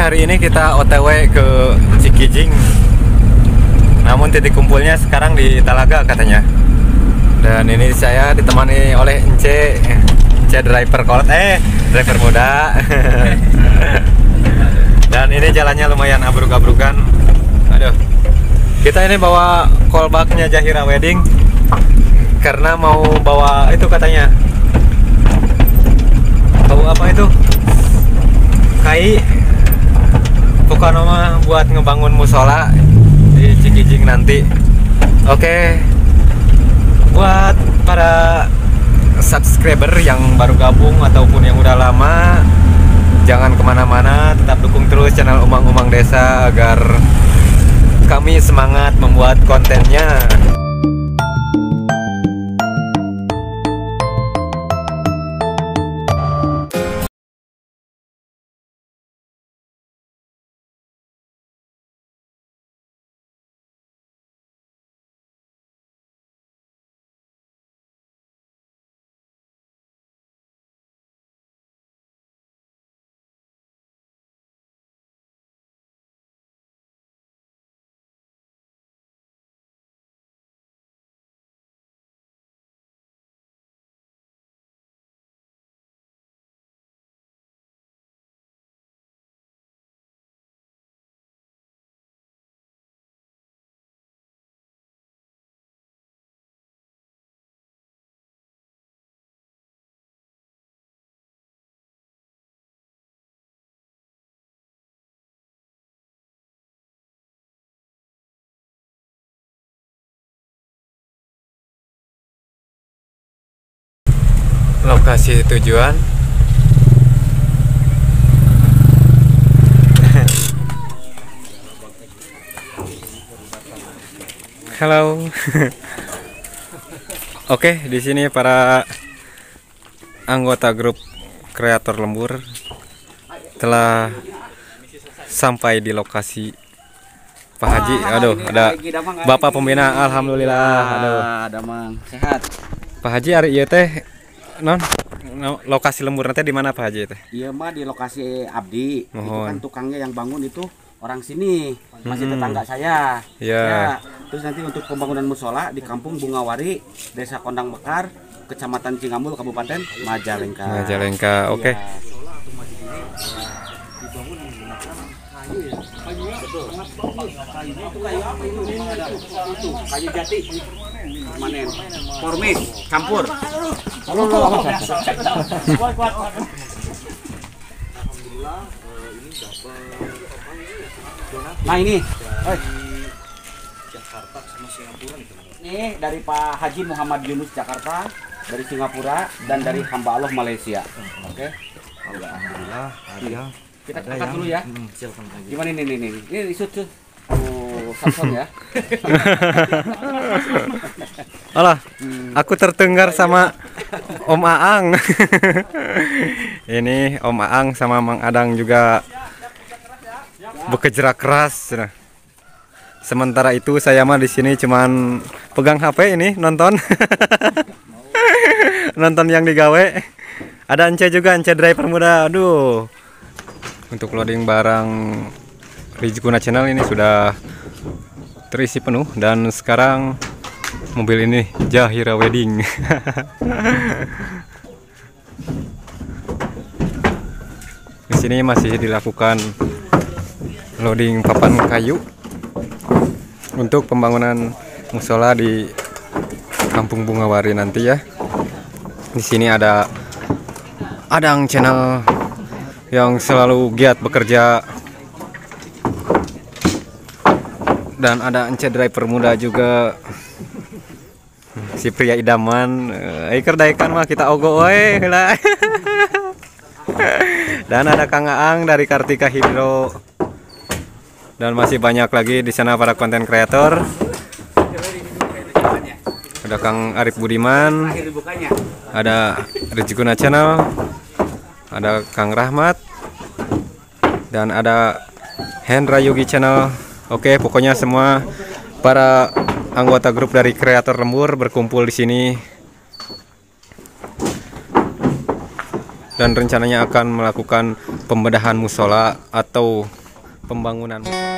hari ini kita OTW ke Cikijing. Namun titik kumpulnya sekarang di Talaga katanya. Dan ini saya ditemani oleh Ence driver kolot, driver muda. Dan ini jalannya lumayan abruk-abrukan. Aduh. Kita ini bawa kolbaknya Jahira Wedding karena mau bawa itu katanya. Tahu apa itu? Kai. Pokoknya mah buat ngebangun musola di Cikijing nanti. Oke. Buat para subscriber yang baru gabung ataupun yang udah lama, jangan kemana-mana, tetap dukung terus channel Umang-Umang Desa agar kami semangat membuat kontennya. Lokasi tujuan. Halo. Oke, di sini para anggota grup kreator lembur telah sampai di lokasi Pak Haji. Aduh, ada Bapak Pembina. Alhamdulillah. Aduh, ada Mang. Sehat. Pak Haji hari ieu teh non lokasi lembur nanti di mana Pak Haji teh? Iya mah di lokasi Abdi. Mohon. Itu kan tukangnya yang bangun itu orang sini, masih tetangga saya. Ya. Terus nanti untuk pembangunan musola di Kampung Bungawari, Desa Kondang Mekar, Kecamatan Cingambul, Kabupaten Majalengka. Majalengka. Oke. Kayu jati. Manen. Formis campur. Nah ini, Jakarta sama Singapura nih. Ini dari Pak Haji Muhammad Yunus Jakarta, dari Singapura dan dari Hamba Allah Malaysia. Oke. Alhamdulillah. Kita angkat dulu ya. Silakan Pak Haji. Gimana ini? Ini isut tuh. Samson ya. Alah, aku terdengar sama Om Aang. Ini Om Aang sama Mang Adang juga bekerja keras. Nah. Sementara itu saya mah di sini cuman pegang HP ini nonton. Nonton yang digawe. Ada Ence juga, Ence driver muda. Aduh. Untuk loading barang Rizkuna Channel ini sudah terisi penuh dan sekarang mobil ini Jahira Wedding. Di sini masih dilakukan loading papan kayu untuk pembangunan musola di Kampung Bungawari nanti ya. Di sini ada Adang Channel yang selalu giat bekerja. Dan ada Ence driver muda juga, si pria idaman. Iker daikan mah kita ogo we heula. Dan ada Kang Aang dari Kartika Hidro. Dan masih banyak lagi di sana para konten kreator. Ada Kang Arif Budiman, ada Rizkuna Channel, ada Kang Rahmat, dan ada Hendra Yogi Channel. Oke, pokoknya semua para anggota grup dari kreator lembur berkumpul di sini. dan rencananya akan melakukan pembedahan musola atau pembangunan musola.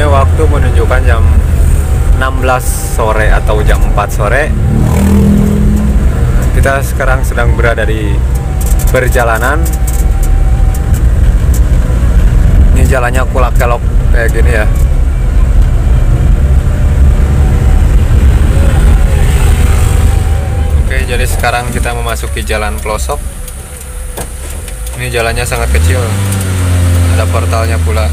Waktu menunjukkan jam 16 sore atau jam 4 sore. Kita sekarang sedang berada di perjalanan. Ini jalannya kulak-kelok kayak gini ya. Oke, jadi sekarang kita memasuki jalan pelosok. Ini jalannya sangat kecil. Ada portalnya pula.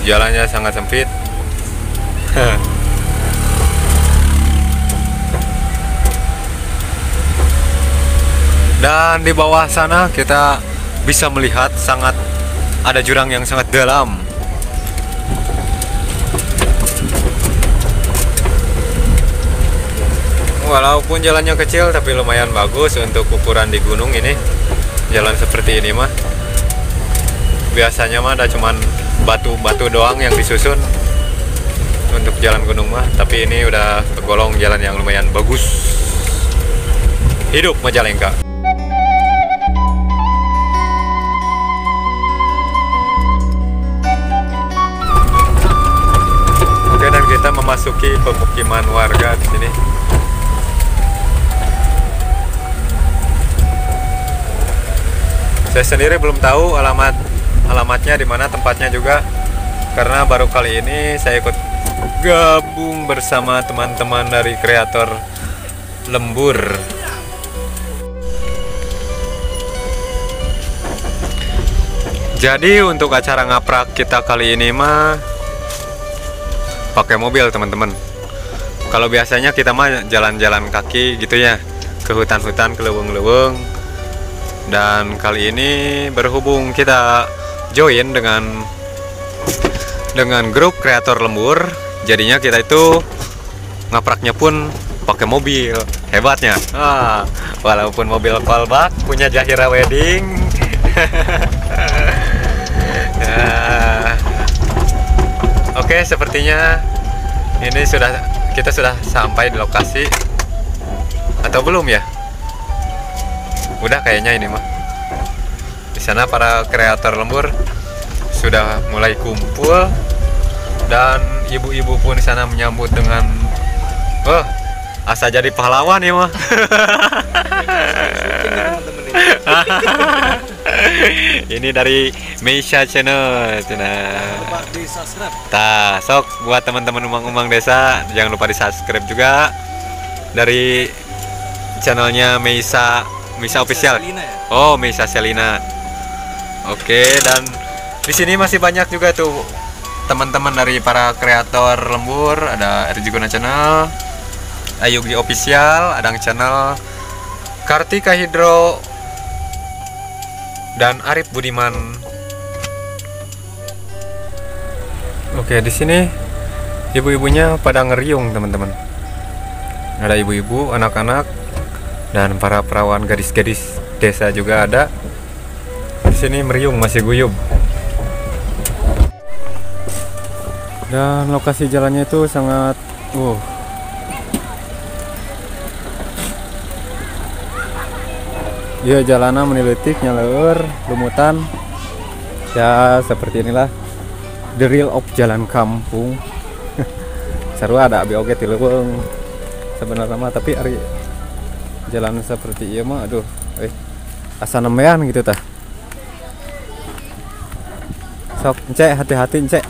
Jalannya sangat sempit. Dan di bawah sana kita bisa melihat sangat ada jurang yang sangat dalam. Walaupun jalannya kecil tapi lumayan bagus untuk ukuran di gunung ini. Jalan seperti ini mah biasanya mah ada cuman batu-batu doang yang disusun untuk jalan gunung mah, tapi ini udah tergolong jalan yang lumayan bagus. Hidup Majalengka. Oke, dan kita memasuki pemukiman warga di sini. Saya sendiri belum tahu alamatnya di mana, tempatnya juga, karena baru kali ini saya ikut gabung bersama teman-teman dari kreator lembur. Jadi untuk acara ngaprak kita kali ini mah pakai mobil, teman-teman. Kalau biasanya kita mah jalan-jalan kaki gitu ya, ke hutan-hutan, ke leuweung-leuweung. Dan kali ini berhubung kita join dengan grup kreator lembur, jadinya kita itu ngapraknya pun pakai mobil. Hebatnya, walaupun mobil callback punya Jahira Wedding. Oke, sepertinya ini kita sudah sampai di lokasi, atau belum ya? Udah kayaknya ini mah. Di sana para kreator lembur sudah mulai kumpul, dan ibu-ibu pun di sana menyambut dengan asa jadi pahlawan ya mah. Ini dari Meisa Channel. Lupa di subscribe. Sok buat teman-teman umang-umang desa, jangan lupa di subscribe juga dari channelnya Meisa Official. Selina ya? Oh, Meisa Selina. Oke, dan di sini masih banyak juga tuh teman-teman dari para kreator lembur. Ada RJ Guna Channel, Ayugi Official, Adang Channel, Kartika Hidro, dan Arif Budiman. Oke, di sini ibu-ibunya pada ngeriung, teman-teman. Ada ibu-ibu, anak-anak, Dan para perawan gadis-gadis desa juga ada. Di sini meriung, masih guyub. Dan lokasi jalannya itu sangat Iya, jalanan menelitik, nyaleur, lumutan. Ya seperti inilah the real of jalan kampung. Seru ada abi oge ti leuweung sebenarnya mah, tapi ari jalan seperti ieu mah aduh asa nemean gitu tah. Sok Ence, hati-hati Ence.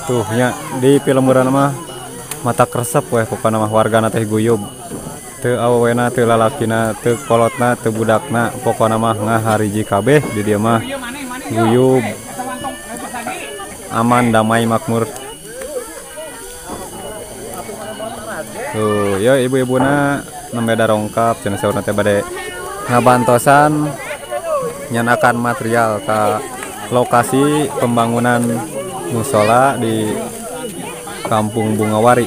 Tuh nya di film urang mah mata kresep we pokona mah wargana teh guyub. Teu awewena, teu lalakina, teu kolotna, teu budakna, pokona mah ngahariji kabeh di dieu mah guyub. Aman, damai, makmur. Tuh, ya ibu-ibuna nembe darongkap cenah saurna teh bade ngabantosan nyanakan material ka lokasi pembangunan musola di Kampung Bungawari.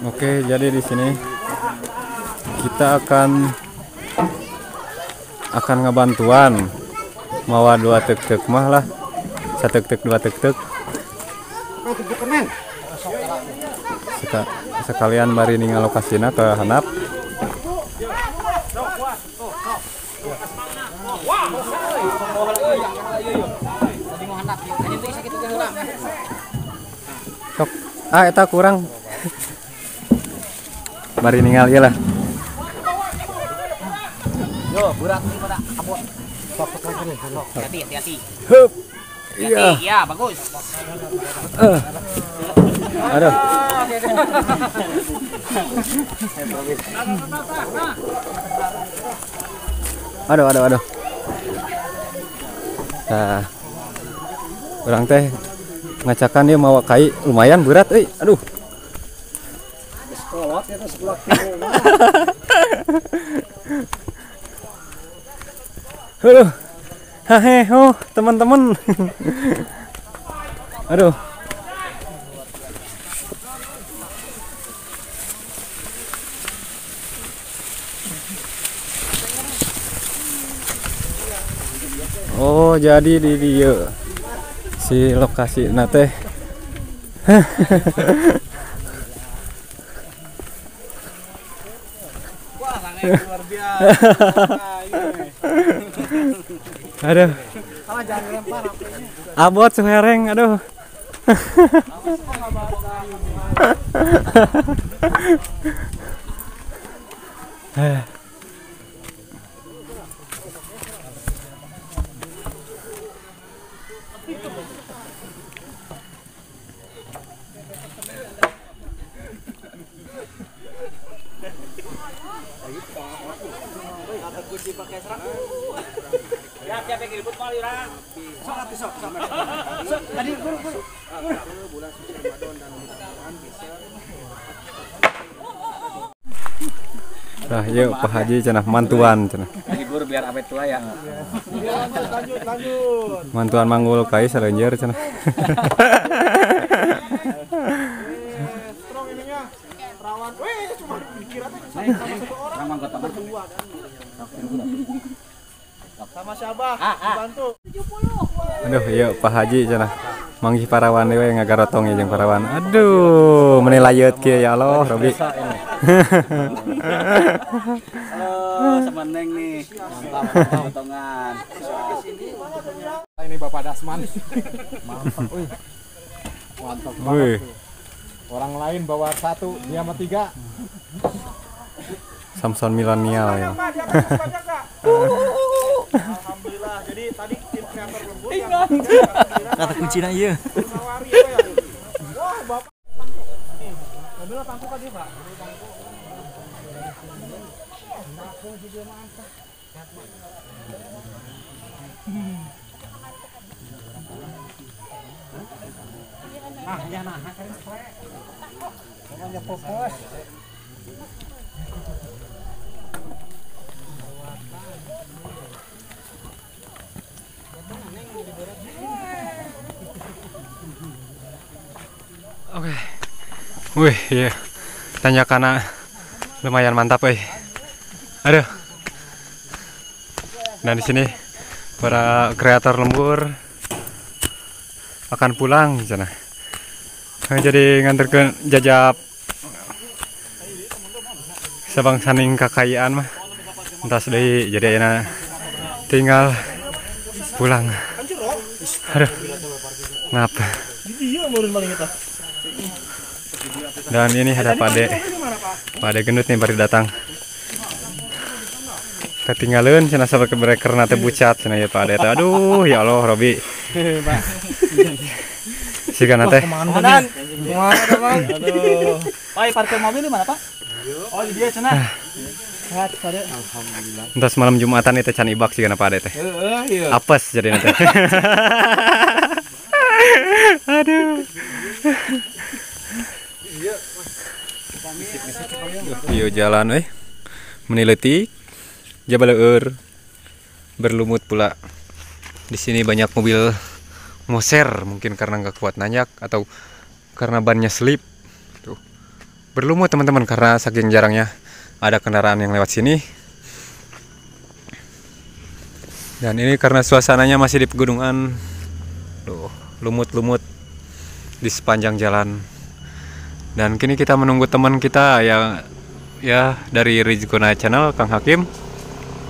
Oke, jadi di sini kita akan ngebantuan mawa 2 tek-tek mah lah. 1 tek-tek 2 tek-tek. Sekalian bari ningal lokasina ke handap. Sok, eta kurang. Bari ningal ieu lah. Yo, burak ini pada abot. Hati-hati. Hup. Iya. Iya, bagus. Aduh. Aduh. Nah, orang teh ngacakan dia mawa kai lumayan berat, aduh. Aduh. Hahe, teman-teman. Aduh. Oh, jadi di dia si lokasi nate. Wah, sangat luar biasa. Aduh. Abot suhereng, aduh. dipakai serak. Ya, siapa yang ribut mal urang? Sok. Tadi buru. Bulan suci Ramadan dan mudah-mudahan bisa Nah, yuk Pak Haji cenah mantuan cenah. libur biar awet tua ya. lanjut. Mantuan manggul kai sareunjeur cenah. Strong ininya. Perawan. Weh, cuma dikira teh sama satu orang. Ramang kota Batu. Sama Syabah, bantu. Aduh, yuk Pak Haji cenah. Manggih parawan dewe ngagarotong jeung parawan. Aduh, meuni layeut kieu ya Allah, Robi. Halo, sama Neng nih. Mantap potongan. Ini Bapak Dasman. Mantap, wih. Mantap Wih. banget. Orang lain bawa 1, dia sama 3. Samson milenial ya. Alhamdulillah. Jadi tadi tim kreator lembut yang Kata kuncina ieu. nawari ya. Wah, Bapak. Nih, mobilnya tangkuh kan dia, Pak? Pokoknya fokus. Oke. Wih, iya. Tanjakan lumayan mantap, Aduh. Dan di sini para kreator lembur akan pulang cenah. Jadi nganterkeun jajab sabang saning kakayaan mah. Entas deui jadi ayeuna tinggal pulang. Aduh. Ngapa? Dan ini ada Pade gendut nih baru datang. Ketinggalan cenah sampai ke breaker nate bucat cenah ya Pade. Aduh ya Allah Robi. Sigana teh. Komandan. Bang. Aduh. Pak, parkir mobil di mana, Pak? Oh, di dia cenah. Sehat, Pade. Alhamdulillah. Entas malam Jumatan itu can ibak sigana Pade teh. Iya. Apes jadi nanti. Aduh. Yuk jalan meneliti Jabal Eur berlumut pula. Di sini banyak mobil moser mungkin karena nggak kuat nanjak atau karena bannya slip. Tuh. Berlumut teman-teman karena saking jarangnya ada kendaraan yang lewat sini. Dan ini karena suasananya masih di pegunungan. Tuh, lumut-lumut di sepanjang jalan. Dan kini kita menunggu teman kita yang ya dari Rizkona Channel, Kang Hakim.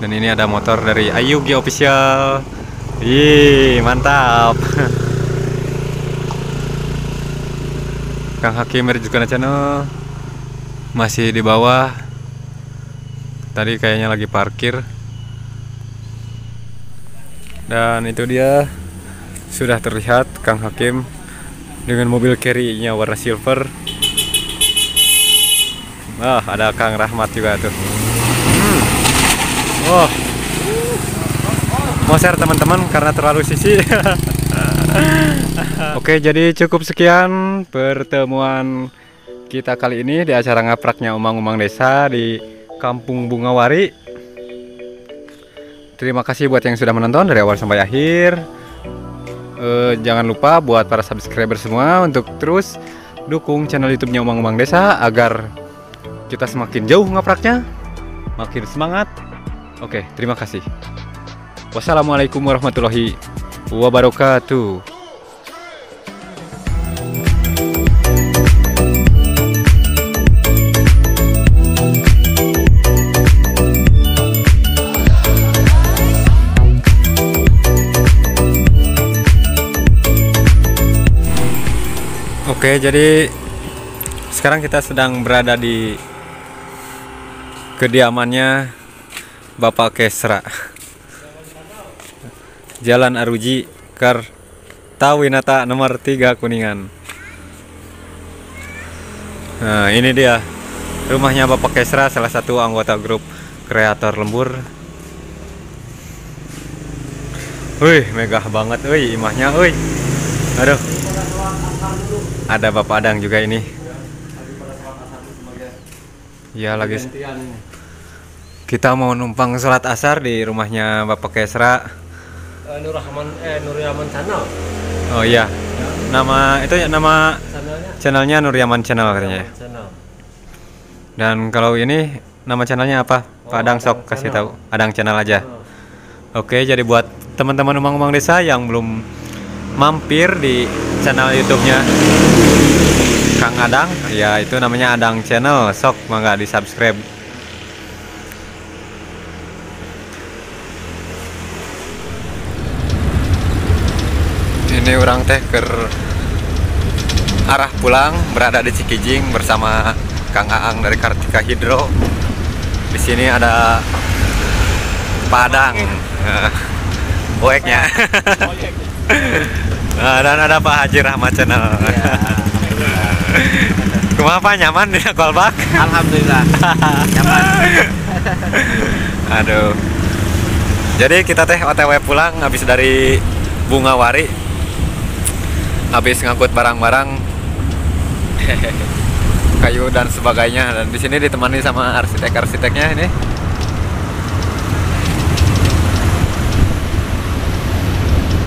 Dan ini ada motor dari Ayugi Official. Ih, mantap. Kang Hakim Rizkona Channel masih di bawah. Tadi kayaknya lagi parkir. Dan itu dia sudah terlihat Kang Hakim dengan mobil carry-nya warna silver. Ada Kang Rahmat juga tuh. Oh, moser teman-teman karena terlalu sisi. Oke, jadi cukup sekian pertemuan kita kali ini di acara ngapraknya Umang-Umang Desa di Kampung Bungawari. Terima kasih buat yang sudah menonton dari awal sampai akhir. Jangan lupa buat para subscriber semua untuk terus dukung channel YouTube-nya Umang-Umang Desa agar kita semakin jauh ngapraknya, makin semangat. Oke, terima kasih. Wassalamualaikum warahmatullahi wabarakatuh. Oke, jadi sekarang kita sedang berada di kediamannya Bapak Kesra, Jalan Aruji, Kartawinata nomor 3 Kuningan. Nah, ini dia rumahnya Bapak Kesra, salah satu anggota grup kreator lembur Wih, megah banget, wih, imahnya, wih. Aduh. Ada Bapak Adang juga ini. Ya lagi. Kita mau numpang sholat asar di rumahnya Bapak Kesra. Nur Yaman Channel. Oh iya. Nama itu ya nama channelnya Nur Yaman Channel katanya. Channel. Dan kalau ini nama channelnya apa? Pak Adang sok kasih tahu. Adang Channel aja. Oke, jadi buat teman-teman umang-umang desa yang belum mampir di channel YouTube-nya Kang Adang, ya itu namanya Adang Channel. Sok mangga di-subscribe. Ini orang teh ke arah pulang, berada di Cikijing bersama Kang Aang dari Kartika Hidro. Di sini ada Pak Adang, boeknya. Dan ada Pak Haji Rahmat Channel. Kenapa nyaman di Kolbak? Alhamdulillah. Nyaman. Aduh. Jadi kita teh OTW pulang habis dari Bungawari. Habis ngangkut barang-barang kayu dan sebagainya, dan di sini ditemani sama arsitek-arsiteknya ini.